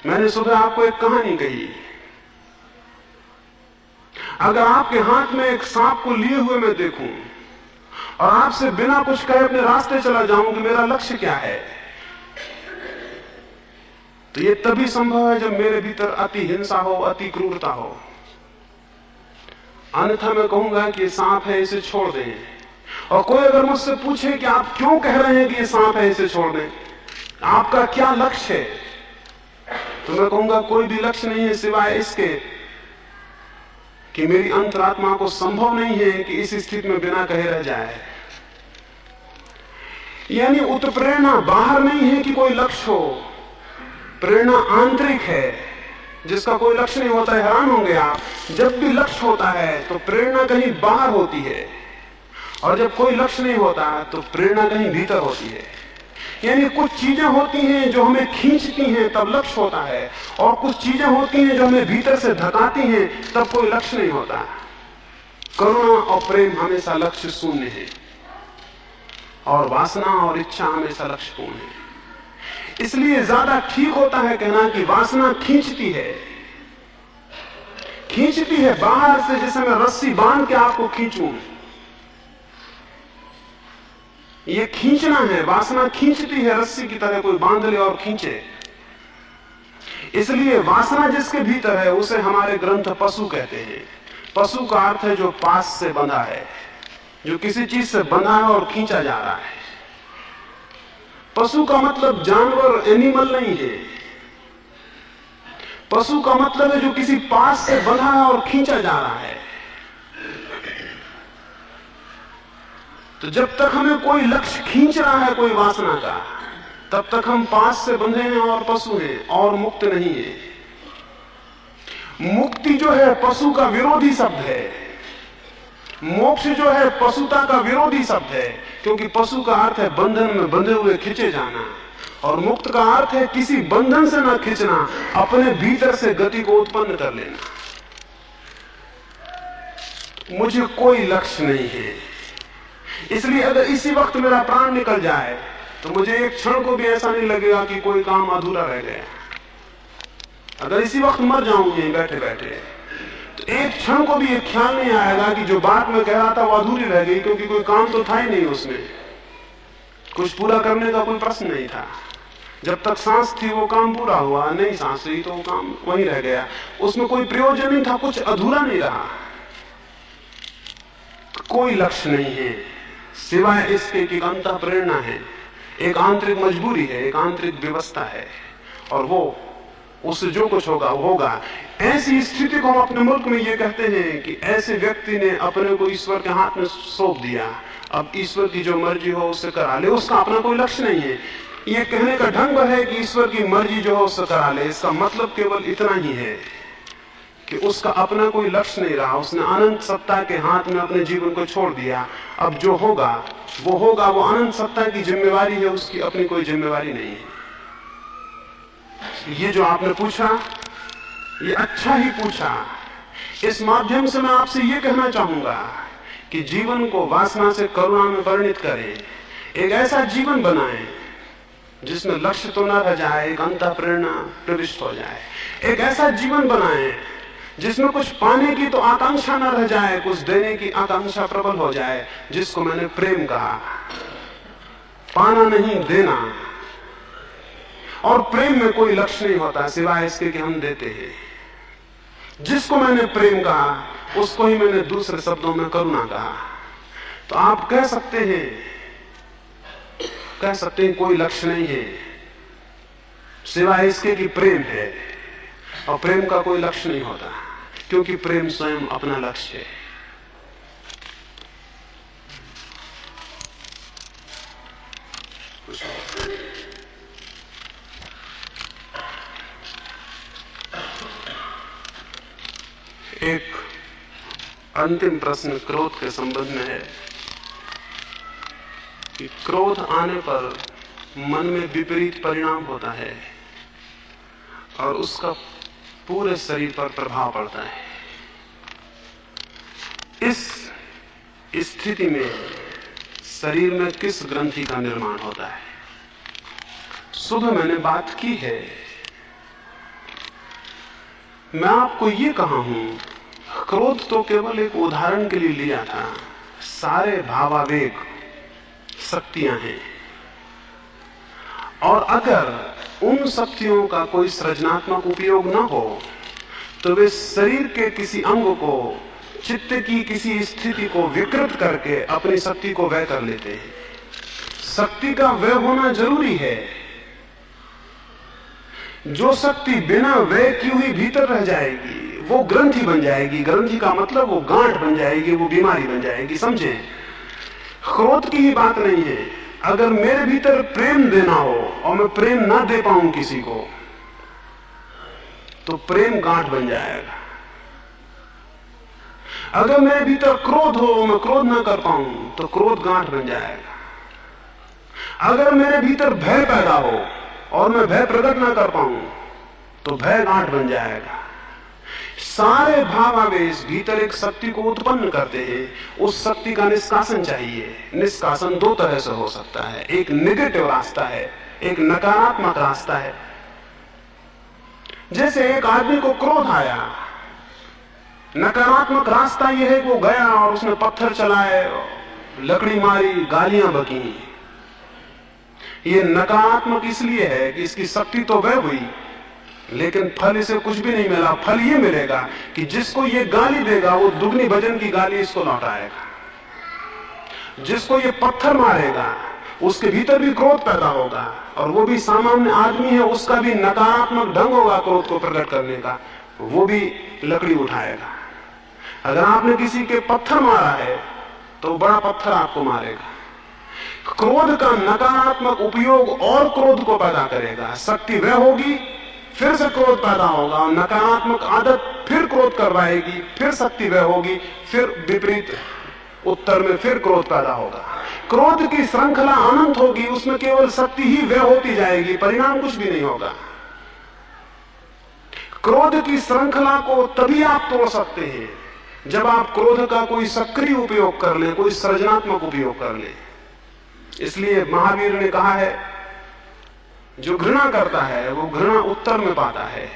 मैंने सुबह आपको एक कहानी कही। अगर आपके हाथ में एक सांप को लिए हुए मैं देखूं और आपसे बिना कुछ कहे अपने रास्ते चला जाऊं कि मेरा लक्ष्य क्या है, तो ये तभी संभव है जब मेरे भीतर अति हिंसा हो, अति क्रूरता हो। अन्यथा मैं कहूंगा कि ये सांप है, इसे छोड़ दें। और कोई अगर मुझसे पूछे कि आप क्यों कह रहे हैं कि ये सांप है, इसे छोड़ दें, आपका क्या लक्ष्य है, तो मैं कहूंगा कोई भी लक्ष्य नहीं है सिवाय इसके कि मेरी अंतरात्मा को संभव नहीं है कि इस स्थिति में बिना कहे रह जाए। यानी उत्प्रेरणा बाहर नहीं है कि कोई लक्ष्य हो, प्रेरणा आंतरिक है जिसका कोई लक्ष्य नहीं होता है। हैरान होंगे आप, जब भी लक्ष्य होता है तो प्रेरणा कहीं बाहर होती है, और जब कोई लक्ष्य नहीं होता तो प्रेरणा कहीं भीतर होती है। यानी कुछ चीजें होती हैं जो हमें खींचती हैं, तब लक्ष्य होता है, और कुछ चीजें होती हैं जो हमें भीतर से धकाती हैं, तब कोई लक्ष्य नहीं होता। करुणा और प्रेम हमेशा लक्ष्य शून्य है, और वासना और इच्छा हमेशा लक्ष्यपूर्ण है। इसलिए ज्यादा ठीक होता है कहना कि वासना खींचती है बाहर से, जैसे मैं रस्सी बांध के आपको खींचूं। ये खींचना है, वासना खींचती है रस्सी की तरह, कोई बांध ले और खींचे। इसलिए वासना जिसके भीतर है उसे हमारे ग्रंथ पशु कहते हैं। पशु का अर्थ है जो पास से बंधा है, जो किसी चीज से बंधा है और खींचा जा रहा है। पशु का मतलब जानवर, एनिमल नहीं है। पशु का मतलब है जो किसी पास से बंधा है और खींचा जा रहा है। तो जब तक हमें कोई लक्ष्य खींच रहा है कोई वासना का, तब तक हम पास से बंधे हैं और पशु हैं, और मुक्त नहीं है। मुक्ति जो है पशु का विरोधी शब्द है, मोक्ष जो है पशुता का विरोधी शब्द है, क्योंकि पशु का अर्थ है बंधन में बंधे हुए खींचे जाना, और मुक्त का अर्थ है किसी बंधन से न खींचना, अपने भीतर से गति को उत्पन्न कर लेना। मुझे कोई लक्ष्य नहीं है, इसलिए अगर इसी वक्त मेरा प्राण निकल जाए तो मुझे एक क्षण को भी ऐसा नहीं लगेगा कि कोई काम अधूरा रह गया। अगर इसी वक्त मर जाऊंगी बैठे बैठे, तो एक क्षण को भी एक ख्याल नहीं आएगा कि जो बात मैं कह रहा था वो अधूरी रह गई, क्योंकि कोई काम तो था ही नहीं, उसमें कुछ पूरा करने का कोई प्रश्न नहीं था। जब तक सांस थी वो काम पूरा हुआ, नहीं सांस हुई तो वो काम वहीं रह गया, उसमें कोई प्रयोजन नहीं था, कुछ अधूरा नहीं रहा। कोई लक्ष्य नहीं है सिवाय इसके कि अंतः प्रेरणा है, एक आंतरिक मजबूरी है, एक आंतरिक व्यवस्था है, और वो उससे जो कुछ होगा वो होगा। ऐसी स्थिति को हम अपने मुल्क में ये कहते हैं कि ऐसे व्यक्ति ने अपने को ईश्वर के हाथ में सौंप दिया, अब ईश्वर की जो मर्जी हो उससे करा ले, उसका अपना कोई लक्ष्य नहीं है। ये कहने का ढंग है कि ईश्वर की मर्जी जो हो उससे करा ले, इसका मतलब केवल इतना ही है कि उसका अपना कोई लक्ष्य नहीं रहा, उसने अनंत सत्ता के हाथ में अपने जीवन को छोड़ दिया। अब जो होगा, वो अनंत सत्ता की जिम्मेवारी है, उसकी अपनी कोई जिम्मेवारी नहीं है। ये जो आपने पूछा, ये अच्छा ही पूछा। इस माध्यम से मैं आपसे ये कहना चाहूंगा कि जीवन को वासना से करुणा में परिणित करें, एक ऐसा जीवन बनाएं जिसमें लक्ष्य तो न रह जाए, एक अंतः प्रेरणा प्रविष्ट हो जाए। एक ऐसा जीवन बनाएं जिसमें कुछ पाने की तो आकांक्षा न रह जाए, कुछ देने की आकांक्षा प्रबल हो जाए, जिसको मैंने प्रेम कहा। पाना नहीं, देना। और प्रेम में कोई लक्ष्य नहीं होता सिवाय इसके कि हम देते हैं। जिसको मैंने प्रेम कहा उसको ही मैंने दूसरे शब्दों में करुणा कहा। तो आप कह सकते हैं कोई लक्ष्य नहीं है सिवाय इसके कि प्रेम है, और प्रेम का कोई लक्ष्य नहीं होता, क्योंकि प्रेम स्वयं अपना लक्ष्य है। एक अंतिम प्रश्न क्रोध के संबंध में है कि क्रोध आने पर मन में विपरीत परिणाम होता है और उसका पूरे शरीर पर प्रभाव पड़ता है। इस स्थिति में शरीर में किस ग्रंथि का निर्माण होता है? सुबह मैंने बात की है मैं आपको ये कहा हूं, क्रोध तो केवल एक उदाहरण के लिए लिया था। सारे भावावेग शक्तियां हैं, और अगर उन शक्तियों का कोई सृजनात्मक उपयोग न हो तो वे शरीर के किसी अंग को, चित्त की किसी स्थिति को विकृत करके अपनी शक्ति को व्यय कर लेते हैं। शक्ति का व्यय होना जरूरी है। जो शक्ति बिना व्यय की हुई भीतर रह जाएगी वो ग्रंथि बन जाएगी। ग्रंथि का मतलब वो गांठ बन जाएगी, वो बीमारी बन जाएगी। समझे? क्रोध की ही बात नहीं है। अगर मेरे भीतर प्रेम देना हो और मैं प्रेम ना दे पाऊं किसी को, तो प्रेम गांठ बन जाएगा। अगर मेरे भीतर क्रोध हो, मैं क्रोध ना कर पाऊं, तो क्रोध गांठ बन जाएगा। अगर मेरे भीतर भय पैदा हो और मैं भय प्रकट ना कर पाऊं, तो भय गांठ बन जाएगा। सारे भावावेश भीतर एक शक्ति को उत्पन्न करते हैं। उस शक्ति का निष्कासन चाहिए। निष्कासन दो तरह से हो सकता है। एक नेगेटिव रास्ता है, एक नकारात्मक रास्ता है। जैसे एक आदमी को क्रोध आया, नकारात्मक रास्ता यह है कि वो गया और उसने पत्थर चलाए, लकड़ी मारी, गालियां बकी। ये नकारात्मक इसलिए है कि इसकी शक्ति तो वह हुई, लेकिन फल इसे कुछ भी नहीं मिला। फल ये मिलेगा कि जिसको ये गाली देगा वो दुगनी भजन की गाली इसको लौटाएगा। जिसको ये पत्थर मारेगा उसके भीतर भी क्रोध पैदा होगा, और वो भी सामान्य आदमी है, उसका भी नकारात्मक ढंग होगा क्रोध को प्रकट करने का, वो भी लकड़ी उठाएगा। अगर आपने किसी के पत्थर मारा है तो बड़ा पत्थर आपको मारेगा। क्रोध का नकारात्मक उपयोग और क्रोध को पैदा करेगा। शक्ति वह होगी, फिर से क्रोध पैदा होगा, और नकारात्मक आदत फिर क्रोध करवाएगी, फिर शक्ति वह होगी, फिर विपरीत उत्तर में फिर क्रोध पैदा होगा। क्रोध की श्रृंखला अनंत होगी, उसमें केवल शक्ति ही वह होती जाएगी, परिणाम कुछ भी नहीं होगा। क्रोध की श्रृंखला को तभी आप तोड़ सकते हैं जब आप क्रोध का कोई सक्रिय उपयोग कर लें, कोई सृजनात्मक उपयोग कर लें। इसलिए महावीर ने कहा है, जो घृणा करता है वो घृणा उत्तर में पाता है,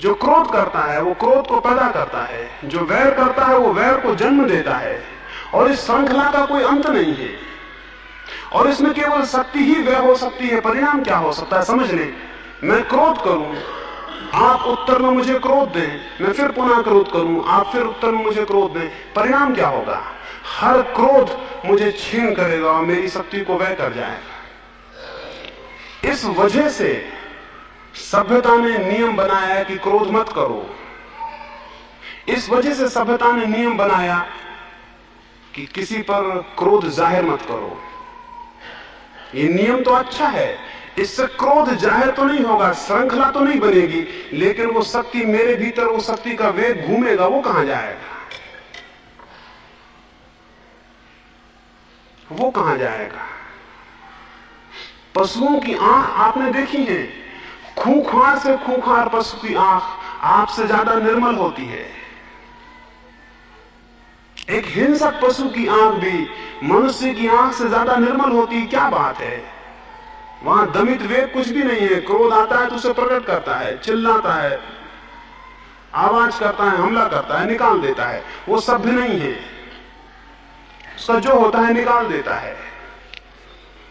जो क्रोध करता है वो क्रोध को पैदा करता है, जो वैर करता है वो वैर को जन्म देता है। और इस श्रृंखला का कोई अंत नहीं है, और इसमें केवल शक्ति ही वह हो सकती है। परिणाम क्या हो सकता है समझ लें। मैं क्रोध करूं, आप उत्तर में मुझे क्रोध दें, मैं फिर पुनः क्रोध करूं, आप फिर उत्तर में मुझे क्रोध दें, परिणाम क्या होगा? हर क्रोध मुझे छीन करेगा और मेरी शक्ति को व्यय कर जाएगा। इस वजह से सभ्यता ने नियम बनाया कि क्रोध मत करो। इस वजह से सभ्यता ने नियम बनाया कि किसी पर क्रोध जाहिर मत करो। ये नियम तो अच्छा है, इससे क्रोध जाहिर तो नहीं होगा, श्रृंखला तो नहीं बनेगी, लेकिन वो शक्ति मेरे भीतर, वो शक्ति का वेग घूमेगा, वो कहां जाएगा? वो कहां जाएगा? पशुओं की आंख आपने देखी है, खूंखार से खूंखार पशु की आंख आपसे ज्यादा निर्मल होती है। एक हिंसक पशु की आंख भी मनुष्य की आंख से ज्यादा निर्मल होती है। क्या बात है? वहां दमित वेग कुछ भी नहीं है। क्रोध आता है तो उसे प्रकट करता है, चिल्लाता है, आवाज करता है, हमला करता है, निकाल देता है। वो सभ्य नहीं है, उसका जो होता है निकाल देता है।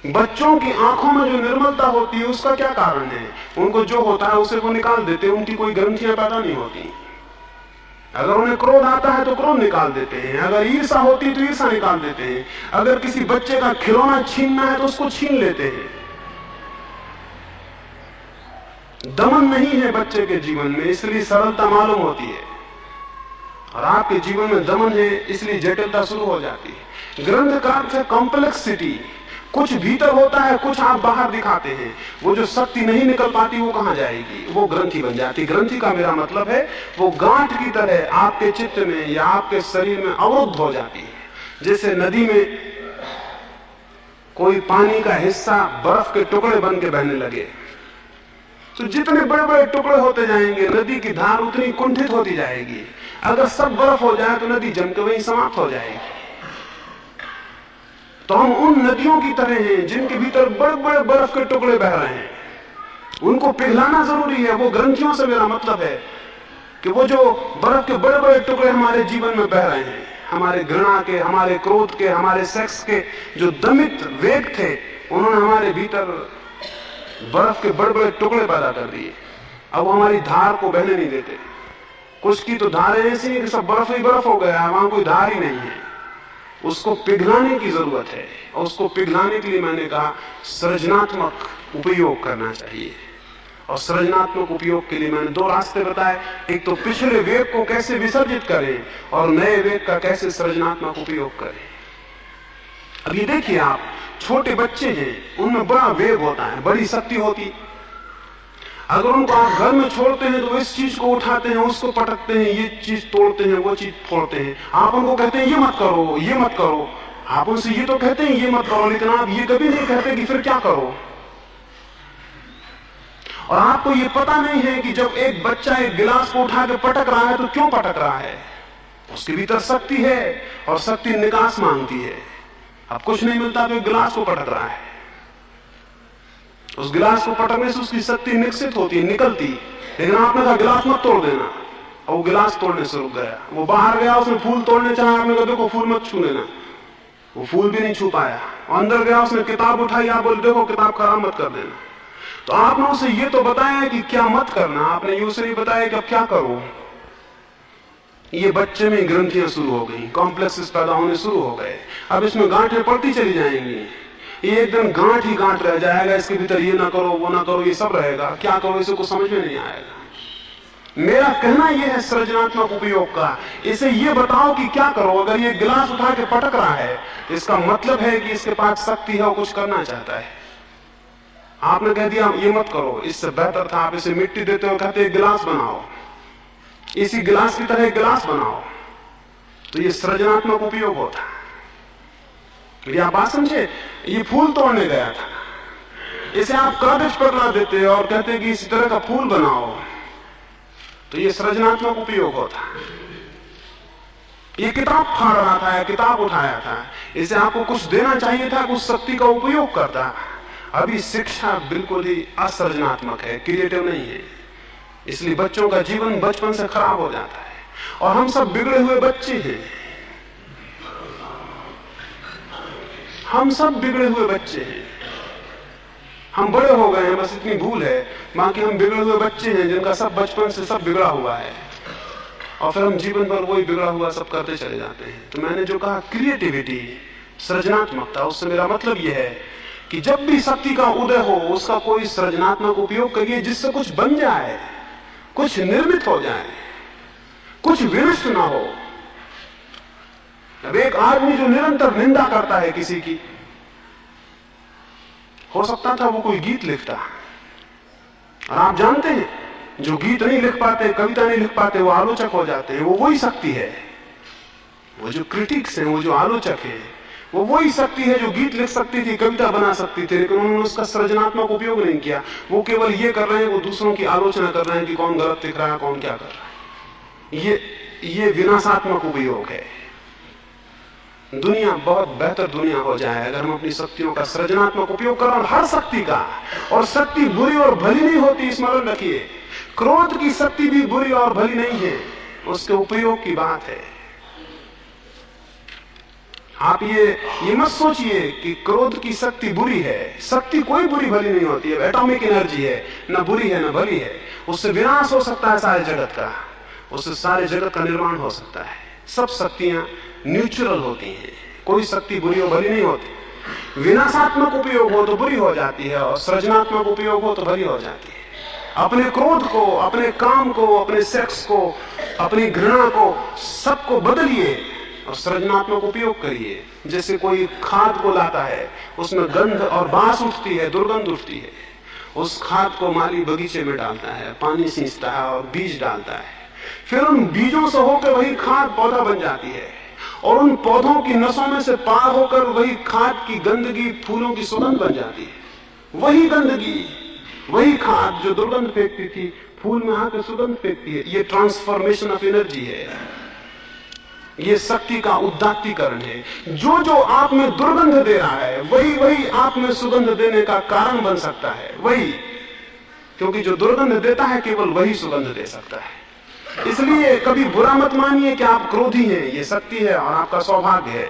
बच्चों की आंखों में जो निर्मलता होती है उसका क्या कारण है? उनको जो होता है उसे वो निकाल देते हैं, उनकी कोई ग्रंथियां पैदा नहीं होती। अगर उन्हें क्रोध आता है तो क्रोध निकाल देते हैं, अगर ईर्षा होती है तो ईर्षा निकाल देते हैं, अगर किसी बच्चे का खिलौना छीनना है तो उसको छीन लेते हैं। दमन नहीं है बच्चे के जीवन में, इसलिए सरलता मालूम होती है, और आपके जीवन में दमन है इसलिए जटिलता शुरू हो जाती है। ग्रंथ का अर्थ है कॉम्प्लेक्सिटी। कुछ भीतर होता है, कुछ आप बाहर दिखाते हैं। वो जो शक्ति नहीं निकल पाती वो कहां जाएगी? वो ग्रंथि बन जाती। ग्रंथि का मेरा मतलब है वो गांठ की तरह आपके चित्त में या आपके शरीर में अवरुद्ध हो जाती है। जैसे नदी में कोई पानी का हिस्सा बर्फ के टुकड़े बन के बहने लगे, तो जितने बड़े बड़े टुकड़े होते जाएंगे नदी की धार उतनी कुंठित होती जाएगी। अगर सब बर्फ हो जाए तो नदी जम के वहीं समाप्त हो जाएगी। तो हम उन नदियों की तरह हैं जिनके भीतर बड़े बड़े बर्फ के टुकड़े बह रहे हैं। उनको पिघलाना जरूरी है। वो ग्रंथियों से मेरा मतलब है कि वो जो बर्फ के बड़े बड़े टुकड़े हमारे जीवन में बह रहे हैं, हमारे घृणा के, हमारे क्रोध के, हमारे सेक्स के जो दमित वेग थे, उन्होंने हमारे भीतर बर्फ के बड़े बड़े टुकड़े पैदा कर दिए। अब वो हमारी धार को बहने नहीं देते। कुछ की तो धारें ऐसी हैं कि सब बर्फ ही बर्फ हो गया है, वहां कोई धार ही नहीं है। उसको पिघलाने की जरूरत है, और उसको पिघलाने के लिए मैंने कहा सृजनात्मक उपयोग करना चाहिए। और सृजनात्मक उपयोग के लिए मैंने दो रास्ते बताए। एक तो पिछले वेग को कैसे विसर्जित करें, और नए वेग का कैसे सृजनात्मक उपयोग करें। अब ये देखिए, आप छोटे बच्चे हैं, उनमें बड़ा वेग होता है, बड़ी शक्ति होती। अगर उनको आप घर में छोड़ते हैं तो इस चीज को उठाते हैं, उसको पटकते हैं, ये चीज तोड़ते हैं, वो चीज फोड़ते हैं। आप उनको कहते हैं ये मत करो, ये मत करो। आप उनसे ये तो कहते हैं ये मत करो, लेकिन आप ये कभी नहीं कहते कि फिर क्या करो। और आपको ये पता नहीं है कि जब एक बच्चा एक गिलास को उठा के पटक रहा है तो क्यों पटक रहा है। उसके भीतर शक्ति है, और शक्ति निकास मांगती है। अब कुछ नहीं मिलता तो एक गिलास को पटक रहा है। उस गिलास को पटकने से उसकी शक्ति निश्चित होती है, निकलती। लेकिन आपने कहा गिलास मत तोड़ देना, और वो गिलास तोड़ने से रुक गया। वो बाहर गया, उसने फूल तोड़ने चाहा, आपने कहा देखो फूल मत छू लेना, वो फूल भी नहीं छू पाया। अंदर गया, उसने किताब उठाई, आप बोले देखो किताब खराब मत कर देना। तो आपने उसे ये तो बताया कि क्या मत करना, आपने ये उसे नहीं बताया कि अब क्या करो। ये बच्चे में ग्रंथियां शुरू हो गई, कॉम्प्लेक्सेस पैदा होने शुरू हो गए। अब इसमें गांठें पड़ती चली जाएंगी। ये एक दिन गांठ ही गांठ रह जाएगा, इसके भीतर ये ना करो, वो ना करो, ये सब रहेगा। क्या करो इसे कुछ समझ में नहीं आएगा। मेरा कहना यह है सृजनात्मक उपयोग का, इसे ये बताओ कि क्या करो। अगर ये गिलास उठा के पटक रहा है, इसका मतलब है कि इसके पास शक्ति है, वो कुछ करना चाहता है। आपने कह दिया ये मत करो, इससे बेहतर था आप इसे मिट्टी देते हो, कहते गिलास बनाओ, इसी गिलास की तरह गिलास बनाओ। तो ये सृजनात्मक उपयोग होता है। आप बात समझे, ये फूल तोड़ने गया था, इसे आप कागज पर ला देते और कहते कि इसी तरह का फूल बनाओ, तो ये सृजनात्मक उपयोग होता है। ये किताब फाड़ रहा था या किताब उठाया था, इसे आपको कुछ देना चाहिए था, कुछ शक्ति का उपयोग करता। अभी शिक्षा बिल्कुल ही असृजनात्मक है, क्रिएटिव नहीं है। इसलिए बच्चों का जीवन बचपन से खराब हो जाता है। और हम सब बिगड़े हुए बच्चे हैं, हम सब बिगड़े हुए बच्चे हैं। हम बड़े हो गए हैं, बस इतनी भूल है, बाकी हम बिगड़े हुए बच्चे हैं जिनका सब बचपन से सब बिगड़ा हुआ है, और फिर हम जीवन भर वही बिगड़ा हुआ सब करते चले जाते हैं। तो मैंने जो कहा क्रिएटिविटी, सृजनात्मकता, उससे मेरा मतलब यह है कि जब भी शक्ति का उदय हो, उसका कोई सृजनात्मक उपयोग करिए, जिससे कुछ बन जाए, कुछ निर्मित हो जाए, कुछ विनष्ट ना हो। अब एक आदमी जो निरंतर निंदा करता है किसी की, हो सकता था वो कोई गीत लिखता। और आप जानते हैं जो गीत नहीं लिख पाते, कविता नहीं लिख पाते, वो आलोचक हो जाते हैं। वो वही शक्ति है, वो जो क्रिटिक्स हैं, वो जो आलोचक है, वो वही शक्ति है जो गीत लिख सकती थी, कविता बना सकती थी, लेकिन उन्होंने उसका सृजनात्मक उपयोग नहीं किया। वो केवल ये कर रहे हैं, वो दूसरों की आलोचना कर रहे हैं कि कौन गलत लिख रहा है, कौन क्या कर रहा है। ये विनाशात्मक उपयोग है। दुनिया बहुत बेहतर दुनिया हो जाए अगर हम अपनी शक्तियों का सृजनात्मक उपयोग करें, हर शक्ति का। और शक्ति बुरी और भली नहीं होती, स्मरण रखिए। क्रोध की शक्ति भी बुरी और भली नहीं है, उसके उपयोग की बात है। आप ये मत सोचिए कि क्रोध की शक्ति बुरी है। शक्ति कोई बुरी भली नहीं होती है, एटॉमिक एनर्जी है, ना बुरी है ना भली है। उससे विनाश हो सकता है सारे जगत का, उससे सारे जगत का निर्माण हो सकता है। सब शक्तियां न्यूट्रल होती हैं, कोई शक्ति बुरी और भली नहीं होती। विनाशात्मक उपयोग हो तो बुरी हो जाती है, और सृजनात्मक उपयोग हो तो भली हो जाती है। अपने क्रोध को, अपने काम को, अपने सेक्स को, अपनी घृणा को, सबको बदलिए और सृजनात्मक उपयोग करिए। जैसे कोई खाद को लाता है, उसमें गंध और बास उठती है, दुर्गंध उठती है। उस खाद को माली बगीचे में डालता है, पानी सींचता है और बीज डालता है। फिर उन बीजों से होकर वही खाद पौधा बन जाती है, और उन पौधों की नसों में से पार होकर वही खाद की गंदगी फूलों की सुगंध बन जाती है। वही गंदगी, वही खाद जो दुर्गंध फेंकती थी, फूल में आकर सुगंध फेंकती है। ये ट्रांसफॉर्मेशन ऑफ एनर्जी है, ये शक्ति का उदात्तीकरण है। जो जो आप में दुर्गंध दे रहा है, वही वही आप में सुगंध देने का कारण बन सकता है। वही क्योंकि जो दुर्गंध देता है केवल वही सुगंध दे सकता है। इसलिए कभी बुरा मत मानिए कि आप क्रोधी हैं, ये शक्ति है और आपका सौभाग्य है।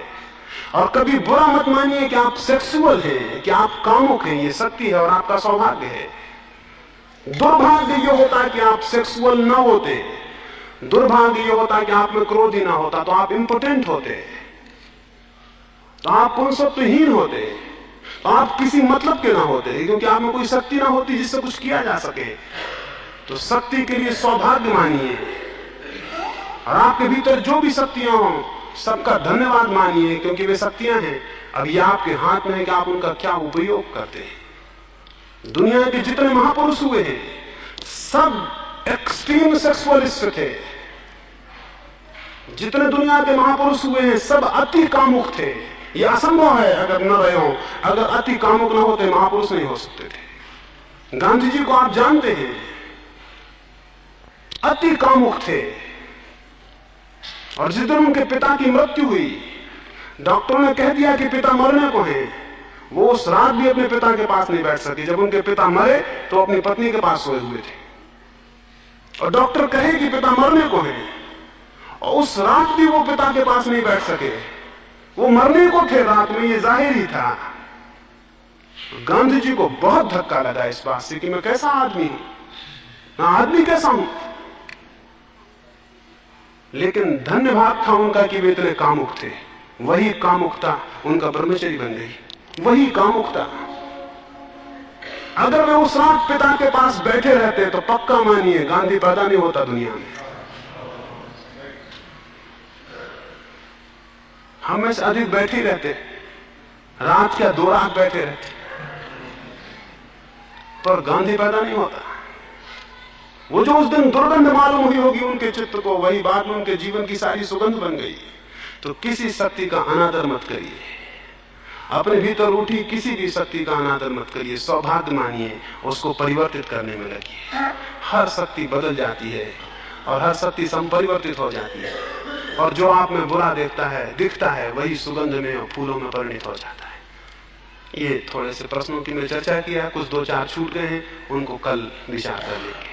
और कभी बुरा मत मानिए कि आप सेक्सुअल हैं, कि आप कामुक हैं, ये शक्ति है और आपका सौभाग्य है। दुर्भाग्य ये होता है कि आप सेक्सुअल ना होते, दुर्भाग्य ये होता है कि आप में क्रोध ही ना होता, तो आप इंपोटेंट होते, तो आप पुंसत्वहीन होते, तो आप किसी मतलब के ना होते, क्योंकि आप में कोई शक्ति ना होती जिससे कुछ किया जा सके। तो शक्ति के लिए सौभाग्य मानिए, और आपके भीतर जो भी शक्तियां हों सबका धन्यवाद मानिए, क्योंकि वे शक्तियां हैं। अब ये आपके हाथ में है कि आप उनका क्या उपयोग करते हैं। दुनिया के जितने महापुरुष हुए हैं सब एक्सट्रीम सेक्सुअलिस्ट थे। जितने दुनिया के महापुरुष हुए हैं सब अति कामुक थे। ये असंभव है अगर न रहे हो, अगर अति कामुक न होते महापुरुष नहीं हो सकते थे। गांधी जी को आप जानते हैं, अति कामुक थे। और जिस दिन उनके पिता की मृत्यु हुई, डॉक्टरों ने कह दिया कि पिता मरने को हैं, वो उस रात भी अपने पिता के पास नहीं बैठ सके। जब उनके पिता मरे तो अपनी पत्नी के पास सोए हुए थे, और डॉक्टर कहे कि पिता मरने को हैं, और उस रात भी वो पिता के पास नहीं बैठ सके। वो मरने को थे रात में, ये जाहिर ही था। गांधी जी को बहुत धक्का लगा इस बात से कि मैं कैसा आदमी हूं, मैं आदमी कैसा हूं। लेकिन धन्यवाद था उनका कि वे इतने कामुक थे। वही कामुकता उनका ब्रह्मचर्य बन गई, वही कामुकता। अगर वे उस रात पिता के पास बैठे रहते तो पक्का मानिए गांधी पैदा नहीं होता दुनिया में। हम में से अधिक बैठे ही रहते, रात क्या 2 रात बैठे रहते, पर गांधी पैदा नहीं होता। वो जो उस दिन दुर्गंध मालूम हुई होगी उनके चित्त को, वही बाद में उनके जीवन की सारी सुगंध बन गई। तो किसी शक्ति का अनादर मत करिए, अपने भीतर उठी किसी भी शक्ति का अनादर मत करिए, सौभाग्य मानिए, उसको परिवर्तित करने में लगिए। हर शक्ति बदल जाती है और हर शक्ति संपरिवर्तित हो जाती है, और जो आप में बुरा दिखता है वही सुगंध में और फूलों में परिणित हो जाता है। ये थोड़े से प्रश्नों की मैं चर्चा किया, कुछ 2-4 छूट गए हैं, उनको कल विचार कर लेंगे।